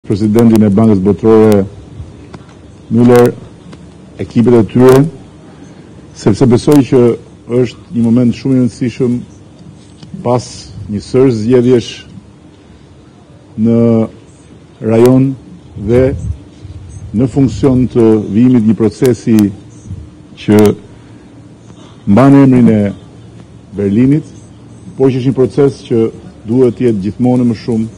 presidentin e Bankës Botërore Müller, ekipet e tyre, sepse besoj që është një moment shumë i rëndësishëm pas një sër zgjedhjesh në rajon dhe në funksion të vijimit një procesi që mban emrin e Berlinit, por që është një proces që duhet të jetë gjithmonë më shumë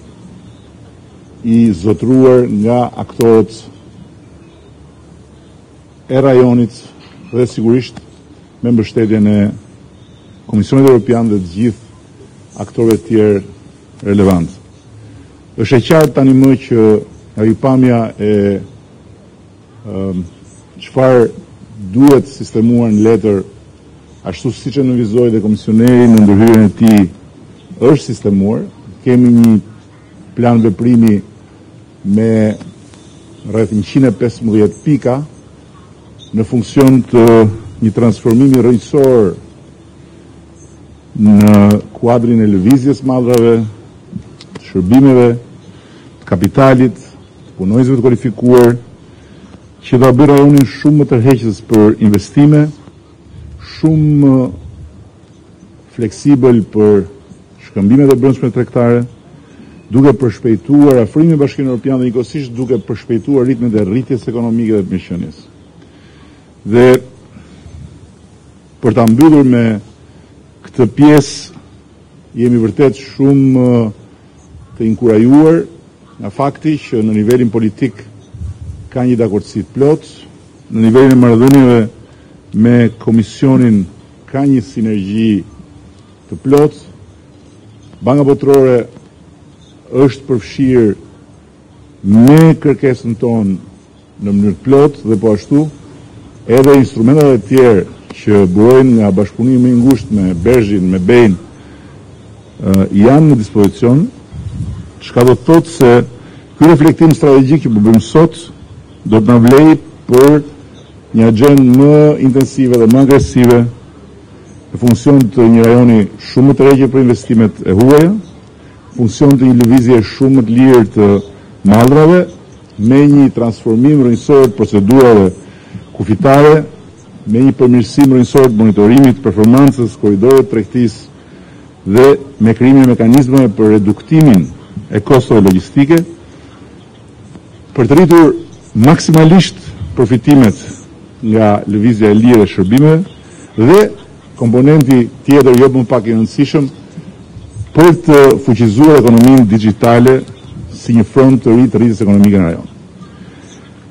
i zotruar nga aktorët e rajonit dhe sigurisht me mbështetjen e Komisionit Evropian dhe të gjithë aktorëve të tjerë relevant. Është e qartë tani më që ripamja e çfarë duhet sistemuar në letër, ashtu siç e nënvizoi dhe komisioneri në ndërhyrjen e tij, është sistemuar. Kemi një plan veprimi me rreth 115 pika në funksion të një transformimi rrënjësor në kuadrin e lëvizjes madrave, të shërbimeve, të kapitalit, të punojësve të kualifikuar, që do bëjë rajonin shumë më tërheqës për investime, shumë fleksibël për shkëmbimet e brendshme tregtare, duke përshpejtuar afrimin me Bashkimin Evropian dhe njëkohësisht duke përshpejtuar ritmet e rritjes ekonomike dhe të mirëqenies. Dhe për ta mbyllur me këtë pjesë, jemi vërtet shumë të inkurajuar nga fakti që në nivelin politik ka një dakordsi të plotë, në nivelin e marrëdhënieve me Komisionin ka një sinergji të plotë. Banka Botërore është përfshirë me kërkesën tonë në mënyrë të plotë dhe po ashtu edhe instrumentet e tjerë që burojnë nga bashkëpunimi i ngushtë me Berghin, me BEI janë në dispozicion, çka do të thotë se ky reflektim strategjik që po bëjmë sot do të na vlejë për një agjendë më intensive dhe më agresive në funksion të një rajoni shumë më të rregjë për investimet e huaja, funksion të një lëvizje shumë më të lirë të mallrave, me një transformim rrënjësor të procedurave kufitare, me një përmirësim rrënjësor të monitorimit të performancës, korridorëve të tregtisë dhe me krijimin e mekanizmave për reduktimin e kostove logjistike, për të rritur maksimalisht përfitimet nga lëvizja e lirë e shërbimeve dhe komponenti tjetër jo më pak i rëndësishëm për të fuqizuar ekonominë digjitale si një front të ri të rritjes ekonomike në rajon.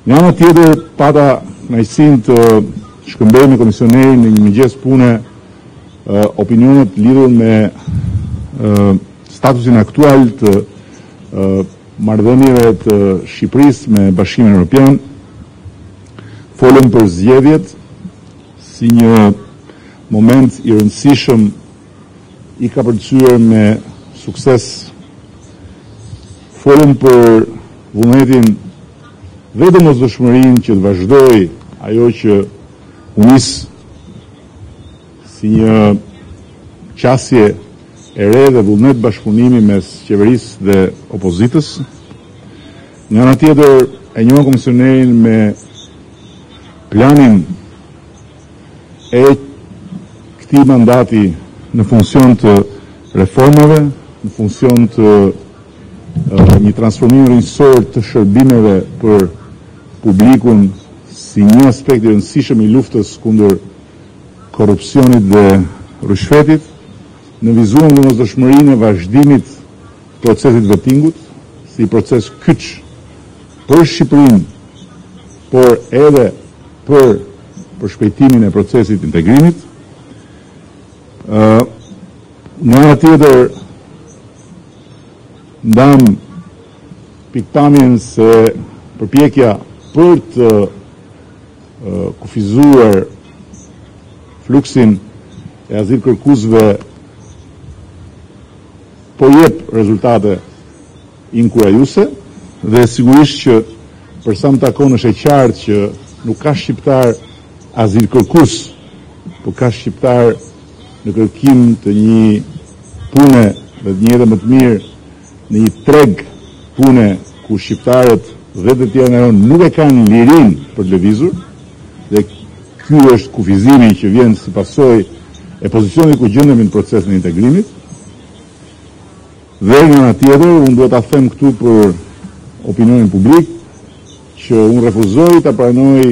Nga ana tjetër, pata kënaqësinë të shkëmbej me komisionerin në një mëngjes pune opinionet lidhur me statusin aktual të marrëdhënieve të Shqipërisë me Bashkimin Evropian. Folëm për zgjedhjet si një moment i rëndësishëm i ka përcyer me sukses. Folëm për vullnetin dhe domosdoshmërinë që të vazhdoj ajo që u nis si një qasje e re dhe vullnet bashkëpunimi mes qeverisë dhe opozitës. Nga ana tjetër e njohëm komisionerin me planin e këtij mandati në funksion të reformave, në funksion të një transformimi rrënjësor të shërbimeve për publikun si një aspekt i rëndësishëm i luftës kundër korrupsionit dhe rishfetit, në vizuar domosdoshmërinë e vazhdimit të procesit vettingut si proces kyç për Shqipërinë, por edhe për përshpejtimin e procesit integrimit. Nga ana tjetër ndam pikpamjen se përpjekja për të kufizuar fluksin e azilkërkuesve po jep rezultate inkurajuese dhe sigurisht që për sa më takon është e qartë që nuk ka shqiptar azilkërkues, por ka shqiptar në kërkim të një pune dhe të një jetë më të mirë në një treg pune ku ku shqiptarët dhe të tjerë nga nuk e kanë lirin për të lëvizur, dhe ky është kufizimi që vjen si pasojë e pozicionit ku gjendemi në procesin e integrimit. Dhe nga ana tjetër, unë duhet ta them këtu për opinionin publik që unë refuzoj ta pranoj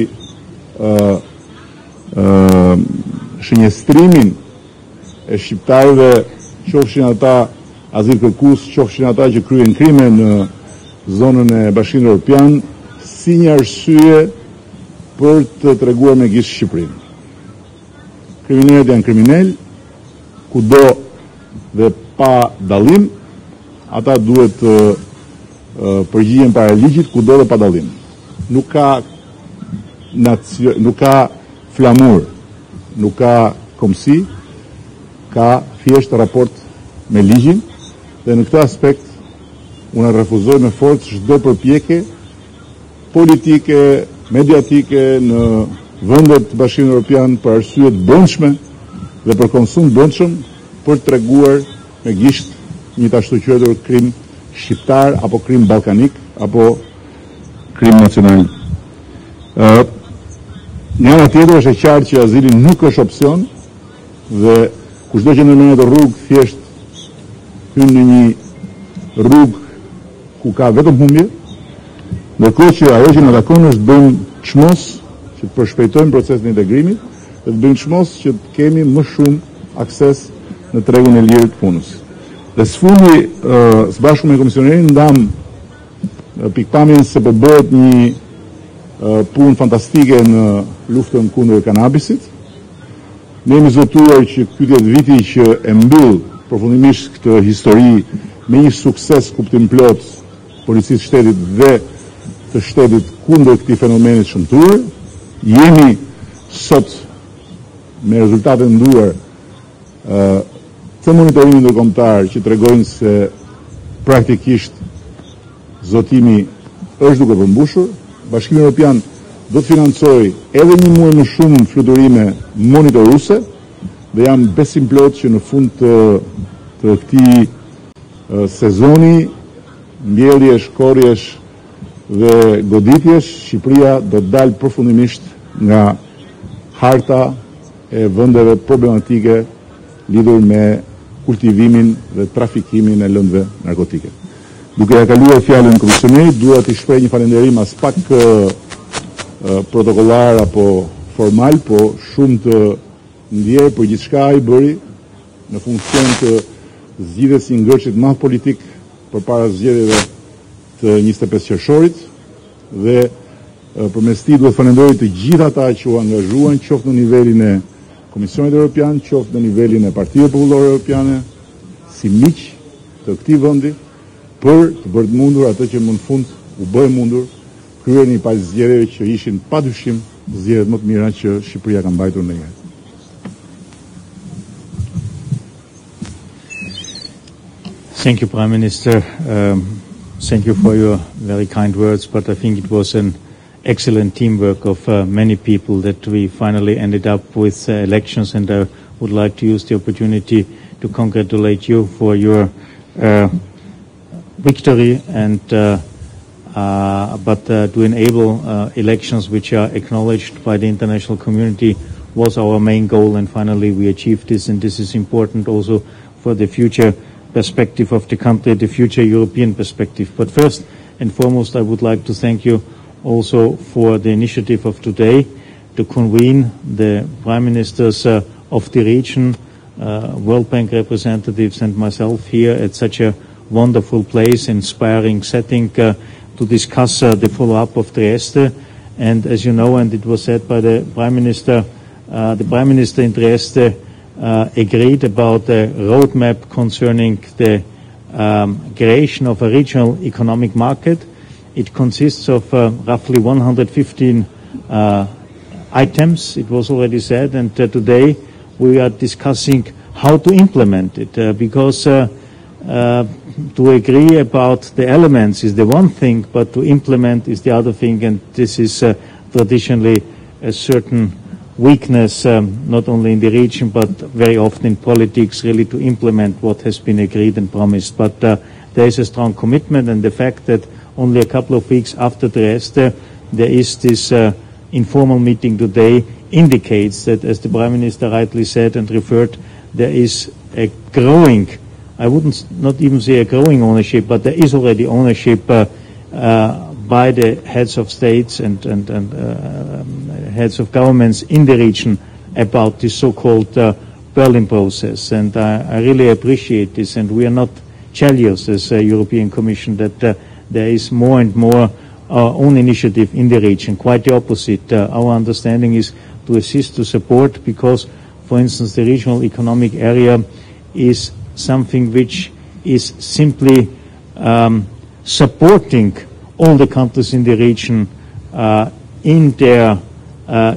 shënjestrimin e shqiptarëve, qofshin ata azilkërkues, qofshin ata që kryen krime në zonën e Bashkimit Evropian, si një arsye për të treguar me gishtë Shqipërinë. Kriminalët janë kriminal, kudo dhe pa dallim, ata duhet të përgjigjen para ligjit kudo dhe pa dallim. Nuk ka flamur, nuk ka komsi, ka thjesht raport me ligjin, dhe në këtë aspekt unë refuzoj me forcë çdo përpjekje politike, mediatike në vendet të Bashkimit Evropian për arsye të brendshme dhe për konsum brendshëm për të treguar me gisht një të ashtu quajtur krim shqiptar apo krim ballkanik apo krim nacional. Nga ana tjetër është e qartë që azili nuk është opsion dhe kushdo që ndërmerret në rrugë thjesht hyn në një rrugë ku ka vetëm humbje, ndërkohë që ajo që na takon është të bëjmë çmos që të përshpejtojmë procesin e integrimit dhe të bëjmë çmos që të kemi më shumë akses në tregun e lirë të punës. Dhe së fundi, së bashku me komisionerin, ndam pikpamjen se po bëhet një punë fantastike në luftën kundër kanabisit. Ne jemi zotuar që ky të jetë viti që e mbyll përfundimisht këtë histori me një sukses kuptim plot policisë shtetit dhe të shtetit kundër këtij fenomeni të shëmtuar. Jemi sot me rezultate nduar të monitorimit ndërkombëtar që tregojnë se praktikisht zotimi është duke përmbushur. Bashkimi Evropian do të financojë edhe një muaj më shumë fluturime monitoruese dhe jam besim plot që në fund të këtij sezoni mbjelljesh, korrjesh dhe goditjesh, Shqipëria do të dalë përfundimisht nga harta e vendeve problematike lidhur me kultivimin dhe trafikimin e lëndëve narkotike. Duke ja kaluar fjalën komisionerit, dua t'i shpreh një falënderim as pak protokollar apo formal, po shumë të ndjerë për gjithçka ai bëri në funksion të zgjidhjes së një ngërçi të madh politik përpara zgjedhjeve të 25 qershorit dhe përmes tij duhet falenderoj të gjithë ata që u angazhuan, qoftë në nivelin e Komisionit Evropian, qoftë në nivelin e Partive Popullore Evropiane, si miq të këtij vendi, për të bërë mundur atë që më në fund u bëhe mundur, kryer një palë zgjedhjeve që ishin padyshim zgjedhjet më të mira që Shqipëria ka mbajtur ndonjëherë. Thank you, Prime Minister. Thank you for your very kind words, but I think it was an excellent teamwork of many people that we finally ended up with elections, and I would like to use the opportunity to congratulate you for your victory and to enable elections which are acknowledged by the international community was our main goal, and finally we achieved this, and this is important also for the future perspective of the country, the future European perspective. But first and foremost, I would like to thank you also for the initiative of today to convene the Prime Ministers of the region, World Bank representatives and myself here at such a wonderful place, inspiring setting to discuss the follow-up of Trieste. And as you know, and it was said by the Prime Minister in Trieste agreed about a roadmap concerning the creation of a regional economic market. It consists of roughly 115 items, it was already said, and today we are discussing how to implement it, because to agree about the elements is the one thing, but to implement is the other thing, and this is traditionally a certain weakness, not only in the region, but very often in politics, really to implement what has been agreed and promised. But there is a strong commitment, and the fact that only a couple of weeks after the rest. There is this informal meeting today indicates that, as the Prime Minister rightly said and referred, there is a growing, I wouldn't not even say a growing ownership, but there is already ownership by the heads of states and heads of governments in the region about this so-called Berlin process. And I really appreciate this, and we are not jealous as a European Commission that there is more and more own initiative in the region. Quite the opposite. Our understanding is to assist, to support, because, for instance, the regional economic area is something which is simply supporting all the countries in the region in their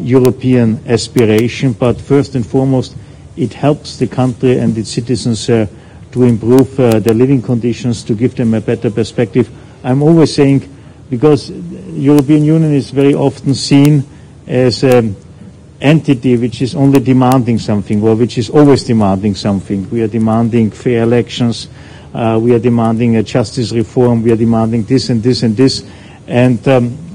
European aspiration, but first and foremost it helps the country and its citizens to improve their living conditions, to give them a better perspective. I'm always saying, because the European Union is very often seen as an entity which is only demanding something, or which is always demanding something. We are demanding fair elections, we are demanding a justice reform, we are demanding this and this and this, and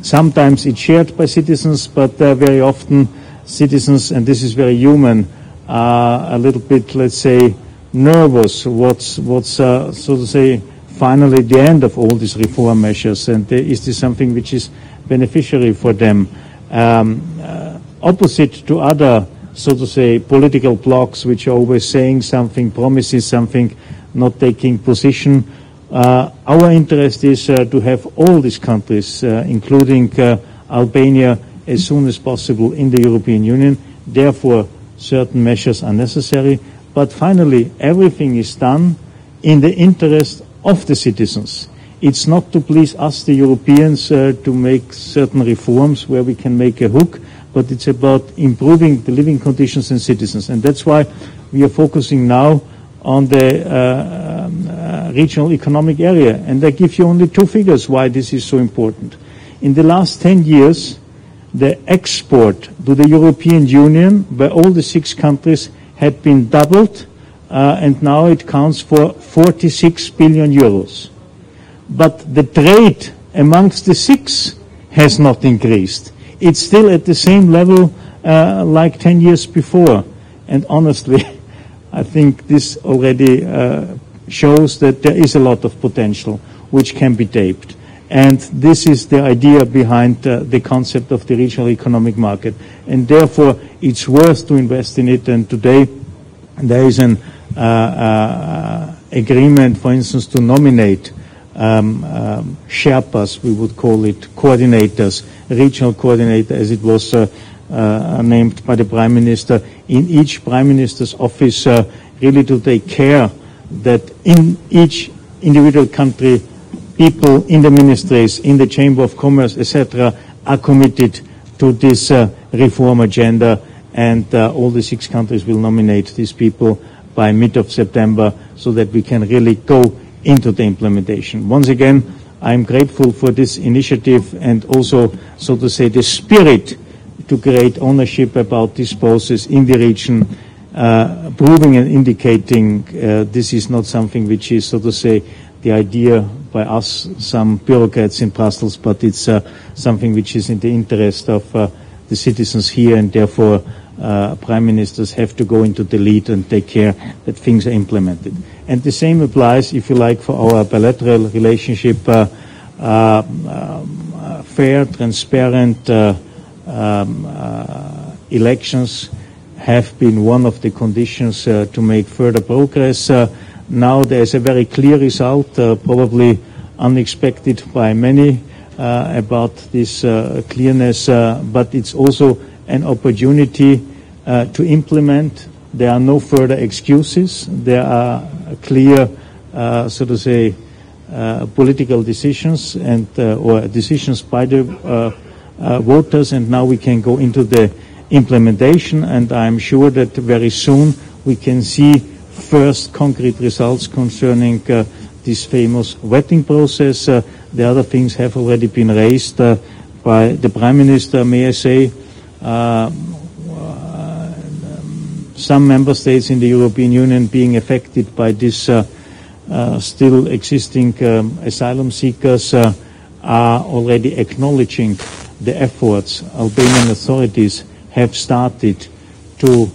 sometimes it's shared by citizens, but very often citizens, and this is very human, are a little bit, let's say, nervous what's so to say finally the end of all these reform measures, and is this something which is beneficiary for them. Opposite to other, so to say, political blocs which are always saying something, promises something, not taking position. Our interest is to have all these countries, including Albania, as soon as possible in the European Union. Therefore, certain measures are necessary. But finally, everything is done in the interest of the citizens. It's not to please us, the Europeans, to make certain reforms where we can make a hook, but it's about improving the living conditions and citizens. And that's why we are focusing now on the regional economic area. And I give you only two figures why this is so important. In the last 10 years, the export to the European Union by all the 6 countries had been doubled, and now it counts for 46 billion euros. But the trade amongst the 6 has not increased. It's still at the same level like 10 years before. And honestly, I think this already shows that there is a lot of potential which can be tapped. And this is the idea behind the concept of the regional economic market. And therefore, it's worth to invest in it. And today, there is an agreement, for instance, to nominate Sherpas, we would call it, coordinators, regional coordinator, as it was named by the Prime Minister, in each Prime Minister's office, really to take care that in each individual country, people in the ministries, in the Chamber of Commerce, etc., are committed to this reform agenda, and all the 6 countries will nominate these people by mid of September so that we can really go into the implementation. Once again, I'm grateful for this initiative and also, so to say, the spirit to create ownership about this process in the region, proving and indicating this is not something which is, so to say, the idea by us, some bureaucrats in Brussels, but it's something which is in the interest of the citizens here, and therefore prime ministers have to go into the lead and take care that things are implemented. And the same applies, if you like, for our bilateral relationship. Fair, transparent elections have been one of the conditions to make further progress. Now there is a very clear result, probably unexpected by many, about this clearness, but it's also an opportunity to implement. There are no further excuses. There are clear, so to say, political decisions and or decisions by the voters, and now we can go into the implementation, and I'm sure that very soon we can see first concrete results concerning this famous vetting process. The other things have already been raised by the Prime Minister. May I say, some member states in the European Union being affected by this still existing asylum seekers are already acknowledging the efforts Albanian authorities have started to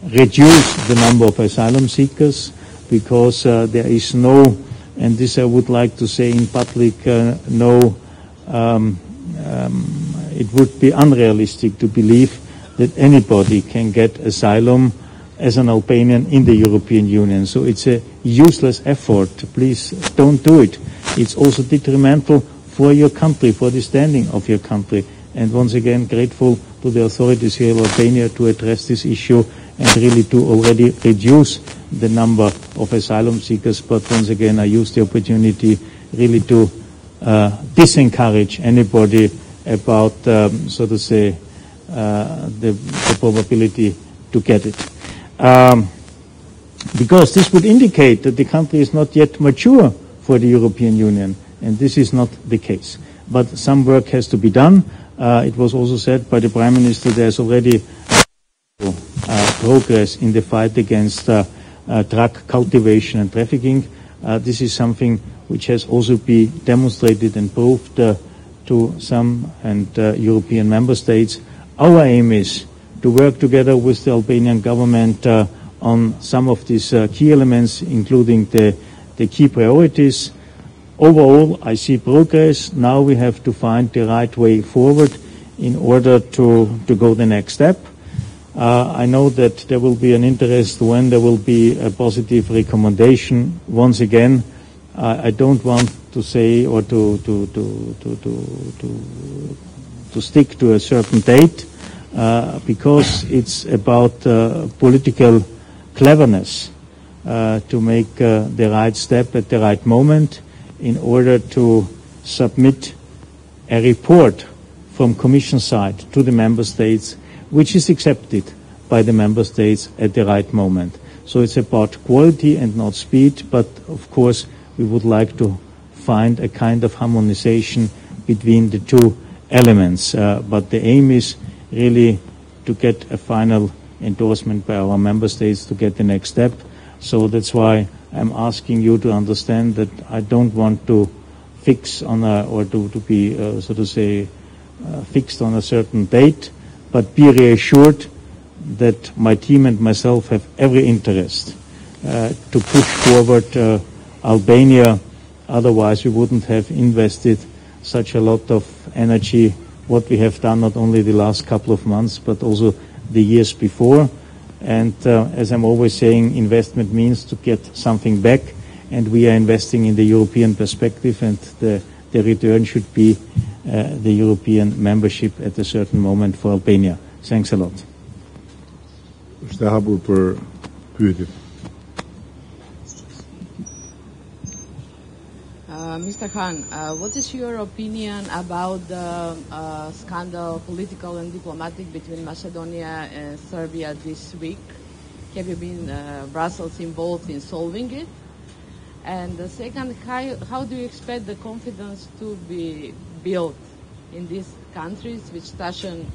reduce the number of asylum seekers, because there is no, and this I would like to say in public, it would be unrealistic to believe that anybody can get asylum as an Albanian in the European Union. So it's a useless effort. Please don't do it. It's also detrimental for your country, for the standing of your country. And once again, grateful to the authorities here in Albania to address this issue and really to already reduce the number of asylum seekers. But once again, I use the opportunity really to disencourage anybody about, so to say, the probability to get it. Because this would indicate that the country is not yet mature for the European Union, and this is not the case. But some work has to be done. It was also said by the Prime Minister there's already progress in the fight against drug cultivation and trafficking. This is something which has also been demonstrated and proved to some and European member states. Our aim is to work together with the Albanian government on some of these key elements, including the key priorities. Overall, I see progress. Now we have to find the right way forward in order to go the next step. I know that there will be an interest when there will be a positive recommendation. Once again, I don't want to say or to stick to a certain date, because it's about political cleverness to make the right step at the right moment in order to submit a report from Commission side to the Member States, which is accepted by the Member States at the right moment. So it's about quality and not speed, but of course we would like to find a kind of harmonization between the two elements. But the aim is really to get a final endorsement by our Member States to get the next step. So that's why I'm asking you to understand that I don't want to fix on to be, so to say, fixed on a certain date, but be reassured that my team and myself have every interest to push forward Albania. Otherwise, we wouldn't have invested such a lot of energy, what we have done not only the last couple of months, but also the years before. And as I'm always saying, investment means to get something back, and we are investing in the European perspective, and the return should be the European membership at a certain moment for Albania. Thanks a lot. Mr. Hahn, what is your opinion about the scandal, political and diplomatic, between Macedonia and Serbia this week? Have you been, Brussels, involved in solving it? And the second, how do you expect the confidence to be built in these countries, which touch on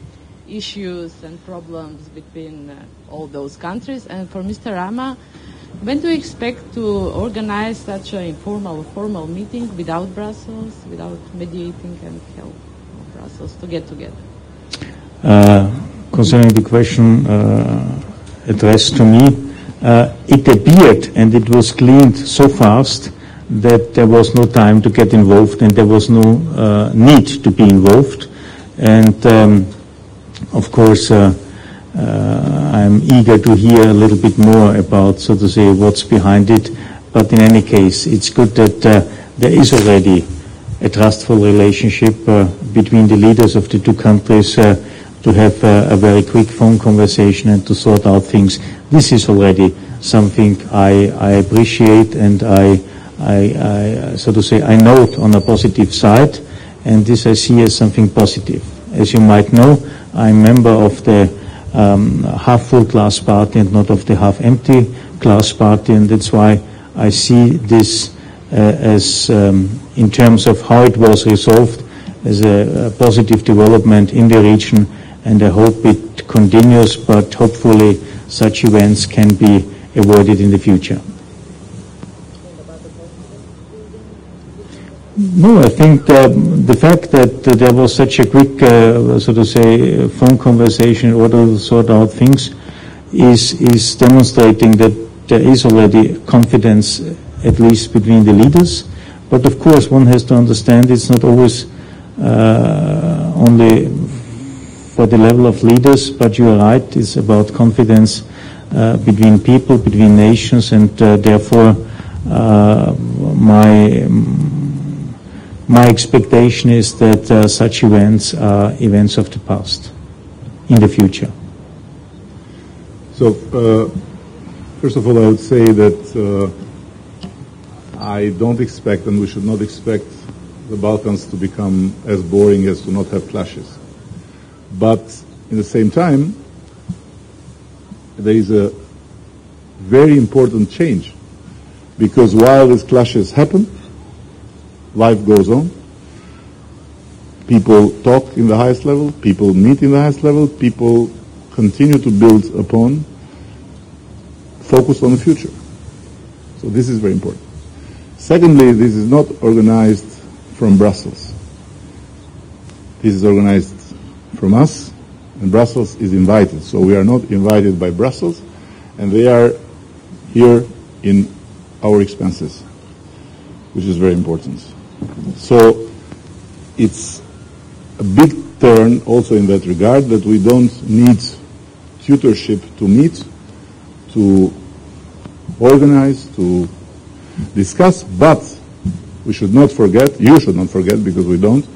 issues and problems between all those countries? And for Mr. Rama, when do you expect to organize such an informal, formal meeting without Brussels, without mediating and help of Brussels to get together? Concerning the question addressed to me, it appeared and it was cleaned so fast that there was no time to get involved and there was no need to be involved. And of course, I'm eager to hear a little bit more about, so to say, what's behind it. But in any case, it's good that there is already a trustful relationship between the leaders of the two countries to have a very quick phone conversation and to sort out things. This is already something I appreciate, and I so to say, I note on a positive side, and this I see as something positive. As you might know, I'm a member of the half-full glass party and not of the half-empty glass party, and that's why I see this as, in terms of how it was resolved, as a positive development in the region, and I hope it continues, but hopefully such events can be avoided in the future. No, I think the fact that there was such a quick, so to say, phone conversation in order to sort out things is demonstrating that there is already confidence, at least between the leaders. But of course, one has to understand it's not always only for the level of leaders, but you are right, it's about confidence between people, between nations, and therefore my expectation is that such events are events of the past in the future. So, first of all, I would say that I don't expect, and we should not expect, the Balkans to become as boring as to not have clashes. But in the same time, there is a very important change, because while these clashes happen, life goes on. People talk in the highest level, people meet in the highest level, people continue to build upon, focus on the future. So this is very important. Secondly, this is not organized from Brussels. This is organized from us, and Brussels is invited. So we are not invited by Brussels, and they are here in our expenses, which is very important. So it's a big turn also in that regard, that we don't need tutorship to meet, to organize, to discuss, but we should not forget, you should not forget, because we don't,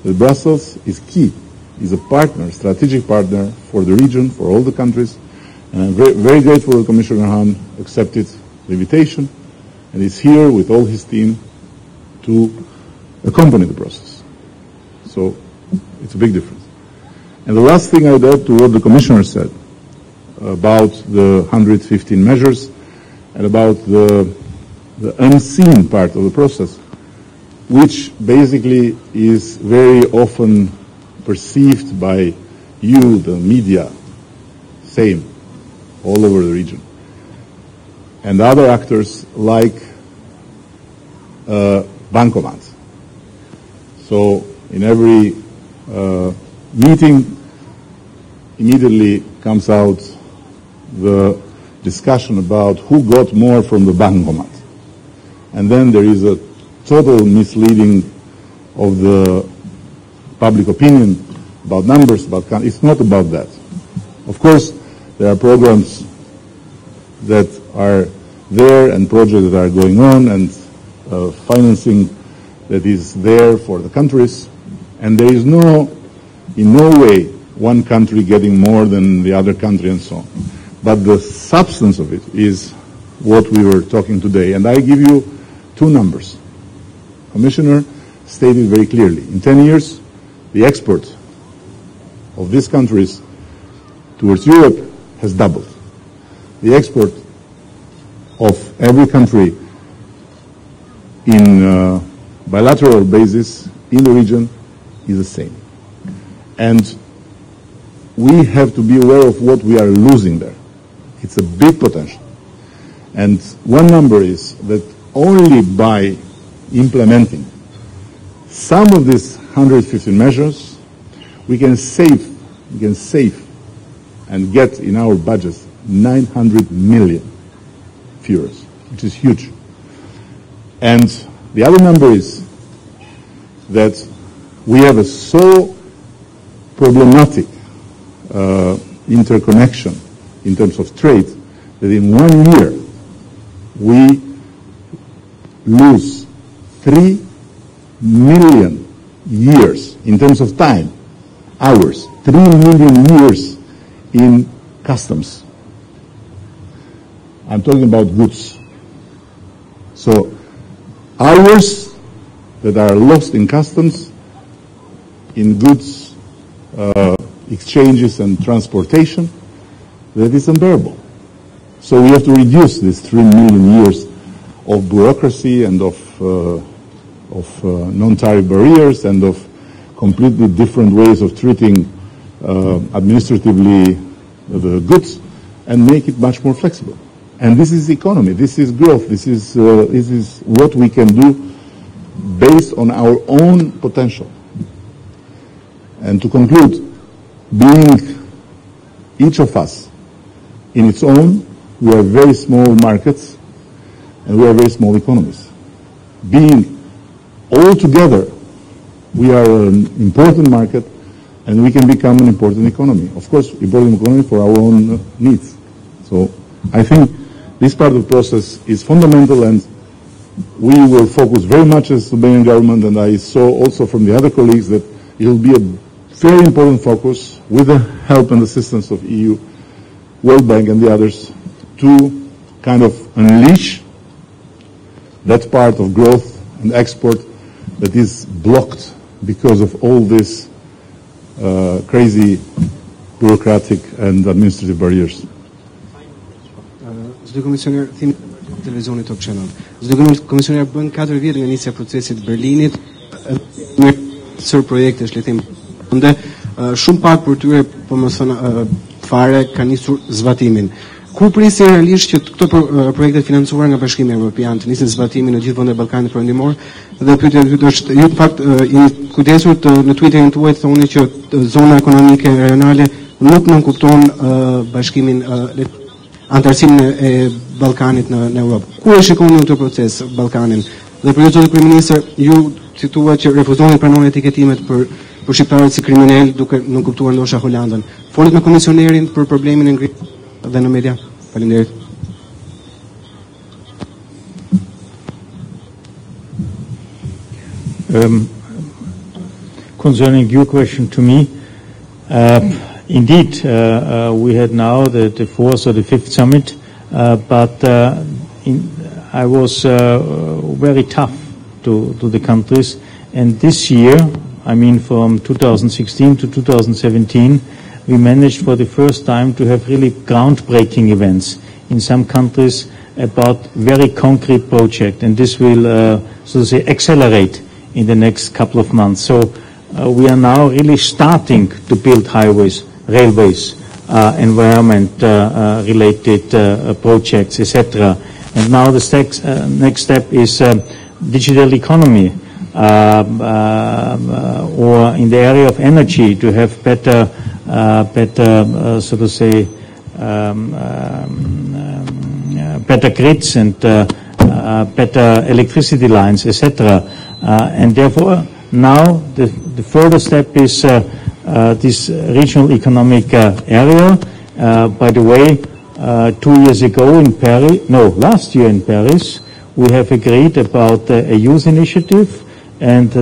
that Brussels is key, is a partner, strategic partner for the region, for all the countries, and I'm very, very grateful that Commissioner Hahn accepted the invitation, and is here with all his team to accompany the process. So it's a big difference. And the last thing I would add to what the Commissioner said about the 115 measures and about the unseen part of the process, which basically is very often perceived by you, the media, same, all over the region, and other actors like bankomats. So in every meeting, immediately comes out the discussion about who got more from the bankomat. And then there is a total misleading of the public opinion about numbers, it's not about that. Of course, there are programs that are there and projects that are going on and financing that is there for the countries, and there is in no way one country getting more than the other country and so on. But the substance of it is what we were talking today, and I give you two numbers. Commissioner stated very clearly, in 10 years, the export of these countries towards Europe has doubled. The export of every country in bilateral basis in the region is the same. And we have to be aware of what we are losing there. It's a big potential. And one number is that only by implementing some of these 115 measures, we can save and get in our budgets 900 million euros, which is huge. And the other number is that we have a so problematic interconnection in terms of trade that in 1 year we lose 3 million years in terms of time, hours, 3 million years in customs. I'm talking about goods. So hours that are lost in customs, in goods exchanges and transportation, that is unbearable. So we have to reduce these 3 million years of bureaucracy and of non-tariff barriers and of completely different ways of treating administratively the goods, and make it much more flexible. And this is economy, this is growth, this is what we can do based on our own potential. And to conclude, being each of us in its own, we are very small markets and we are very small economies. Being all together, we are an important market and we can become an important economy. Of course, important economy for our own needs. So I think this part of the process is fundamental, and we will focus very much as the Albanian government, and I saw also from the other colleagues that it will be a very important focus with the help and assistance of EU, World Bank and the others to kind of unleash that part of growth and export that is blocked because of all this crazy bureaucratic and administrative barriers. Zoti komisioner, thimi televizionit Top Channel. Zoti komisioner, bën 4 vjet nga nisja procesit Berlinit, me sër projektesh, le të them, shumë pak për tyre, po më thënë fare, ka nisur zbatimin. Kur prisi realisht që këto projekte financuar nga Bashkimi Evropian të nisin zbatimin në gjithë vendet e Ballkanit Perëndimor, dhe pyetja e dytë është, ju në fakt jeni kujdesur në Twitterin tuaj thoni që zona ekonomike rajonale nuk nënkupton bashkimin antarësimin e Ballkanit në Europë. Ku e shikoni këtë proces Ballkanin? Dhe për ju zoti kryeminist, ju cituat që refuzoni të pranoni etiketimet për shqiptarët si kriminal duke nënkuptuar ndoshta Holandën. Folit me komisionerin për problemin e ngritjes dhe në media. Faleminderit. Concerning your question to me, indeed, we had now the fourth or the fifth summit, but I was very tough to the countries, and this year, I mean from 2016 to 2017, we managed for the first time to have really groundbreaking events in some countries about very concrete projects, and this will, so to say, accelerate in the next couple of months. So we are now really starting to build highways, railways, environment-related projects, etc. And now the next step is digital economy, or in the area of energy to have better, so to say, better grids and better electricity lines, etc. And therefore, now the further step is this regional economic area. By the way, 2 years ago in Paris, no, last year in Paris, we have agreed about a youth initiative, and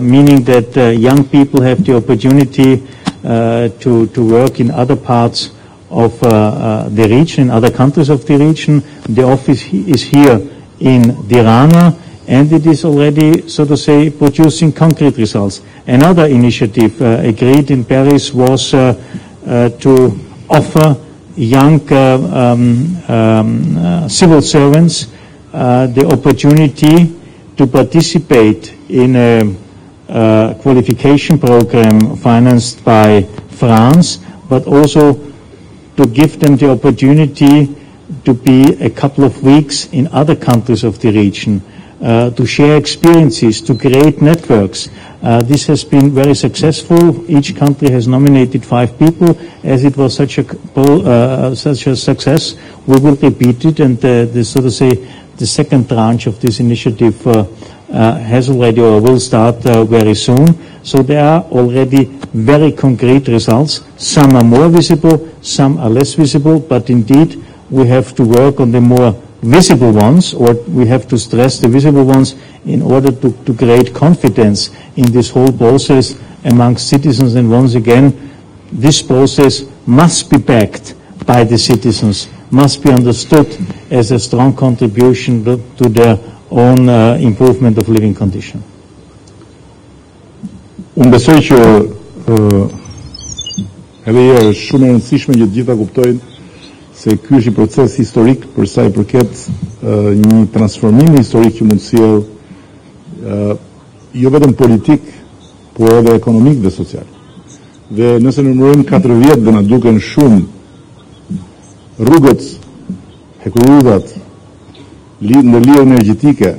meaning that young people have the opportunity to work in other parts of the region, in other countries of the region. The office is here in Tirana, and it is already, so to say, producing concrete results. Another initiative agreed in Paris was to offer young civil servants the opportunity to participate in a qualification program financed by France, but also to give them the opportunity to be a couple of weeks in other countries of the region, to share experiences, to create networks. This has been very successful. Each country has nominated 5 people. As it was such a success, we will repeat it, and so to say, the second tranche of this initiative has already or will start very soon. So there are already very concrete results. Some are more visible, some are less visible, but indeed we have to work on the more visible ones, or we have to stress the visible ones in order to create confidence in this whole process amongst citizens. And once again, this process must be backed by the citizens, must be understood as a strong contribution to their own improvement of living condition. Unë besoj që edhe është shumë e rëndësishme që të gjitha kuptojnë se ky është një proces historik për sa i përket një transformimi historik që mund sjellë jo vetëm politik, por edhe ekonomik dhe social. Dhe nëse numërojmë 4 vjet dhe na duken shumë, rrugët, hekurudhat, ndërlirje energjetike,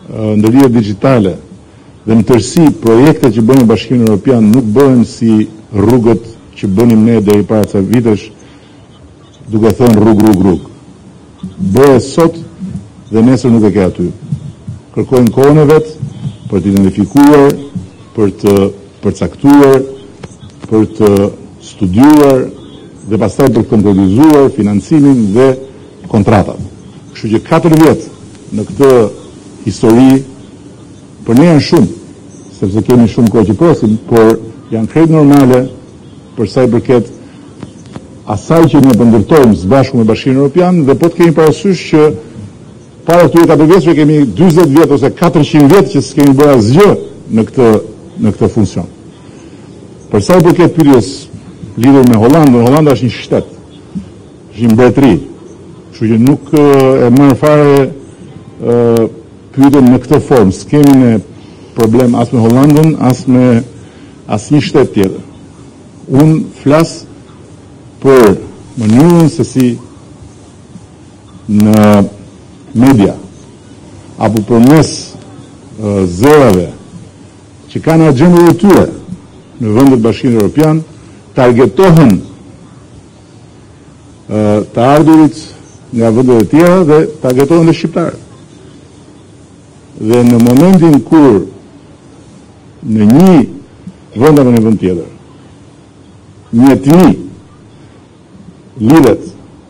ndërlidhje digjitale dhe në tërësi projekte që bëjnë Bashkimin Evropian nuk bëhen si rrugët që bënim ne deri para ca vitesh, duke thënë rrug. Bëhet sot dhe nesër nuk e ke aty. Kërkojnë kohën e vet për të identifikuar, për të përcaktuar, për të studiuar dhe pastaj për të konkretizuar financimin dhe kontratat. Kështu që 4 vjet në këtë histori për ne janë shumë, sepse kemi shumë kohë që presim, por janë krejt normale për sa i përket asaj që ne ndërtojmë së bashku me Bashkimin Evropian, dhe po të kemi parasysh që para këtyre 4 vjetëve kemi 40 vjet ose 400 vjet që s'kemi bërë asgjë në këtë funksion. Për sa i përket pyetjes lidhur me Hollandën, Hollanda është një shtet, është një mbretëri, kështu që nuk e marr fare pyetjen në këtë formë. S'kemi ne problem as me Hollandën, as me asnjë shtet tjetër. Unë flas për mënyrën se si në media apo përmes zërave që kanë agjendat e tyre në vendet Bashkimit Evropian targetohen të ardhurit nga vendet e tjera dhe targetohen dhe shqiptarët. Dhe në momentin kur në një vend apo në vend tjetër një etni lidhet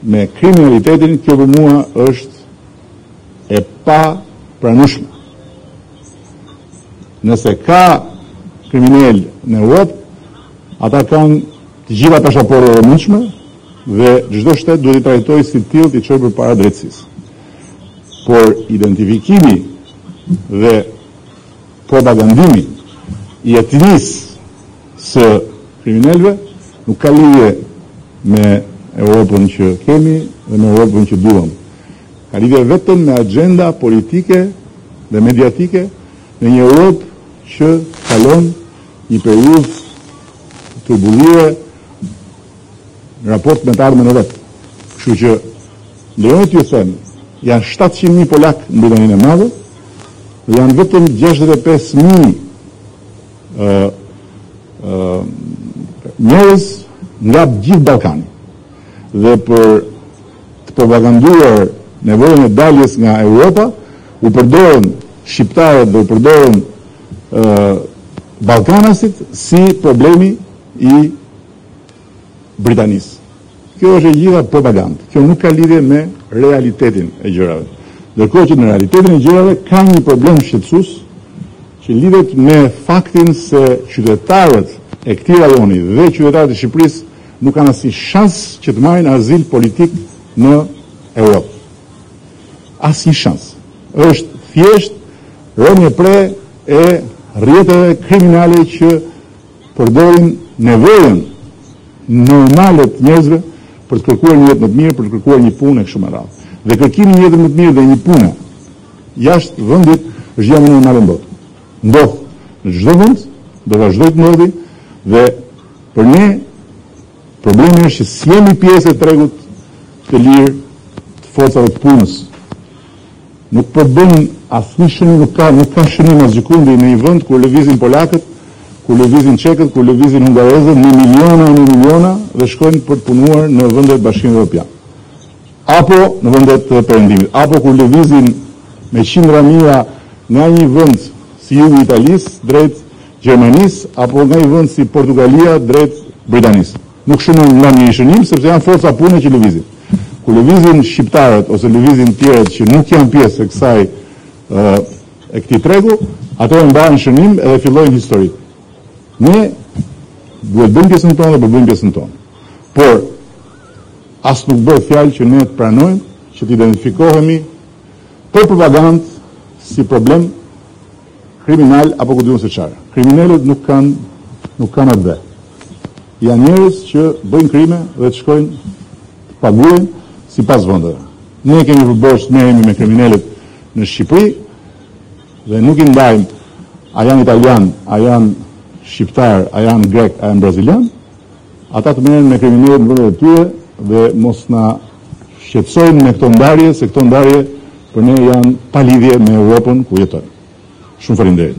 me kriminalitetin, kjo për mua është e pa pranueshme. Nëse ka kriminal në Europë, ata kanë të gjitha pasaportet e mundshme dhe çdo shtet duhet i trajtojë si tillë të çojë përpara drejtësisë. Por identifikimi dhe propagandimi i etnisë së kriminalëve nuk ka lidhje me Europën që kemi dhe me Europën që duam. Ka lidhje vetëm me agenda politike dhe mediatike në një Europë që kalon një periudhë turbullire në raport me të ardhmen e vet. Kështu që lejoni t'ju them, janë 700.000 polak në Britaninë e Madhe dhe janë vetëm 65.000 njerëz nga gjithë Ballkani. Dhe për të propaganduar nevojën e daljes nga Europa, u përdorën shqiptarët dhe u përdorën ballkanasit si problemi i Britanisë. Kjo është e gjitha propagandë. Kjo nuk ka lidhje me realitetin e gjërave. Ndërkohë që në realitetin e gjërave ka një problem shqetësues që lidhet me faktin se qytetarët e këtij rajoni dhe qytetarët e Shqipërisë nuk kanë asnjë shans që të marrin azil politik në Europë. Asnjë shans. Është thjesht rënje pre e rrjeteve kriminale që përdorin nevojën normale të njerëzve për të kërkuar një jetë më të mirë, për të kërkuar një punë e kështu me radhë. Dhe kërkimi një jetë më të mirë dhe një punë jashtë vendit është gjë normale në botë. Ndodh në çdo vend, do vazhdoj të ndodhi dhe për ne problemi është që si jemi pjesë e tregut të lirë të forcave të punës. Nuk po bën asnjë shënim, nuk ka shënim as gjikundi në një vend kur lëvizin polakët, kur lëvizin çekët, kur lëvizin hungarezët në miliona dhe shkojnë për të punuar në vendet Bashkimit Evropian. Apo në vendet të Perëndimit, apo kur lëvizin me qindra mijëra nga një vend si jugu i Italisë drejt Gjermanisë, apo nga një vend si Portugalia drejt Britanisë. Nuk shënon nga një shënim, sepse janë forca pune që lëvizin. Kur lëvizin shqiptarët ose lëvizin tjerët që nuk janë pjesë e kësaj e këtij tregu, ato e mbajnë shënim edhe fillojnë historitë. Ne duhet bëjmë pjesën tonë dhe bëjmë pjesën tonë. Por as nuk bëhet fjalë që ne të pranojmë që të identifikohemi për propagandë si problem kriminal apo ku diun se çfarë. Kriminalët nuk kanë atë. Janë njerëz që bëjnë krime dhe të shkojnë të paguajnë sipas vendeve. Ne kemi përbërë të merremi me kriminalët në Shqipëri dhe nuk i ndajmë a janë italian, a janë shqiptar, a janë grek, a janë brazilian. Ata të merren me kriminalët në vendet e tyre dhe mos na shqetësojnë me këto ndarje, se këto ndarje për ne janë pa lidhje me Europën ku jetojmë. Shumë faleminderit.